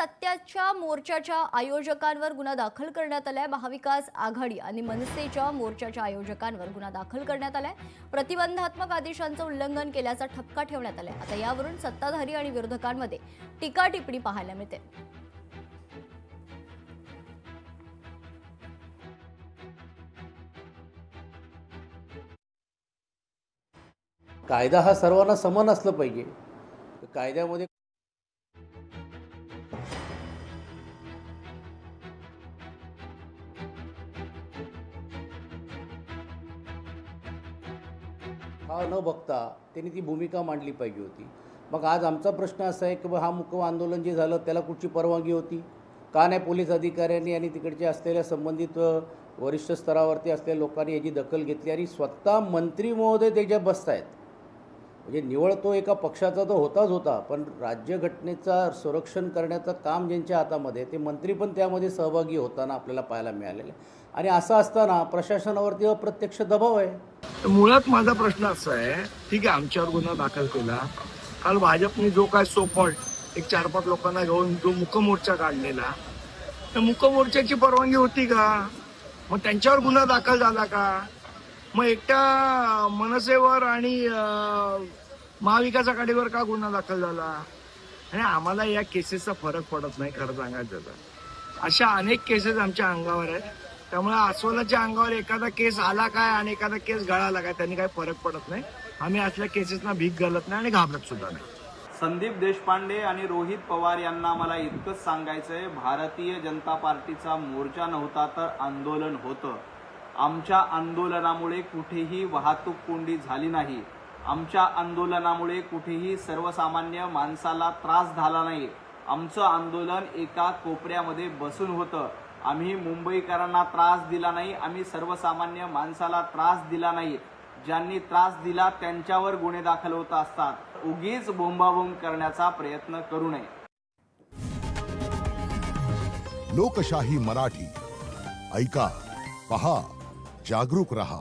सत्याच्या मोर्चाच्या आयोजकांवर गुन्हा दाखल करण्यात आलाय। महाविकास आघाडी आणि मनसेच्या मोर्चाच्या आयोजकांवर गुन्हा दाखल करण्यात आलाय। प्रतिबंधात्मक आदेशांचं उल्लंघन केल्याचा ठपका ठेवण्यात आलाय। आता यावरून सत्ताधारी आणि विरोधकांमध्ये टीका-टिप्पणी पाहायला मिळते। कायदा हा सर्वांना समान असलं पाहिजे। कायद्यामध्ये हा न बघता त्यांनी ती भूमिका मांडली पाहिजे होती। मग आज आमचा प्रश्न असा आहे की हा मुक आंदोलन जे झालं त्याला कुठची परवानगी होती? का नाही पोलीस अधिकाऱ्यांनी आणि तिकडचे असलेल्या संबंधित वरिष्ठ स्तरावरती असलेल्या लोकांनी याची दखल घेतली आणि स्वतः मंत्री महोदय त्याच्या बसतायत। म्हणजे निवळ तो एका पक्षाचा तो होता, पण राज्यघटनेचा संरक्षण करण्याचं काम ज्यांच्या हातामध्ये ते मंत्री पण त्यामध्ये सहभागी होताना आपल्याला पाहायला मिळालेलं आहे। आणि असं असताना प्रशासनावरती अप्रत्यक्ष दबाव आहे। मुळात माझा प्रश्न असा आहे, ठीक आहे आमच्यावर गुन्हा दाखल केला, काल भाजपने जो काय सोपट एक 4-5 लोकांना घेऊन जो मुकमोर्चा काढलेला, त्या मुकमोर्चाची परवानगी होती का? मग त्यांच्यावर गुन्हा दाखल झाला का? मग एकट्या मनसेवर आणि महाविकास आघाडीवर का गुन्हा दाखल झाला? आणि आम्हाला या केसेसचा फरक पडत नाही खरं सांगायचं तर। अशा अनेक केसेस आमच्या अंगावर आहेत, त्यामुळे अस्वलाच्या अंगावर एखादा केस आला काय आणि एखादा केस गळाला काय त्यांनी काही फरक पडत नाही। आम्ही असल्या केसेसना भीक घालत नाही आणि घाबरत सुद्धा नाही। संदीप देशपांडे आणि रोहित पवार यांना मला इतकंच सांगायचंय, भारतीय जनता पार्टीचा मोर्चा नव्हता तर आंदोलन होतं। आमच्या आंदोलनामुळे कुठेही वाहतूक कोंडी झाली नाही। आमच्या आंदोलनामुळे कुठेही सर्वसामान्य माणसाला त्रास झाला नाही। आमचं आंदोलन एका कोपऱ्यामध्ये बसून होतं। आम्ही मुंबईकरांना त्रास दिला नाही, आम्ही सर्वसामान्य माणसाला त्रास दिला नाही। ज्यांनी त्रास दिला त्यांच्यावर गुन्हे दाखल होत असतात। उगीच बोंबाबोंब करण्याचा प्रयत्न करू नये। लोकशाही मराठी ऐका, पहा, जागरूक रहा।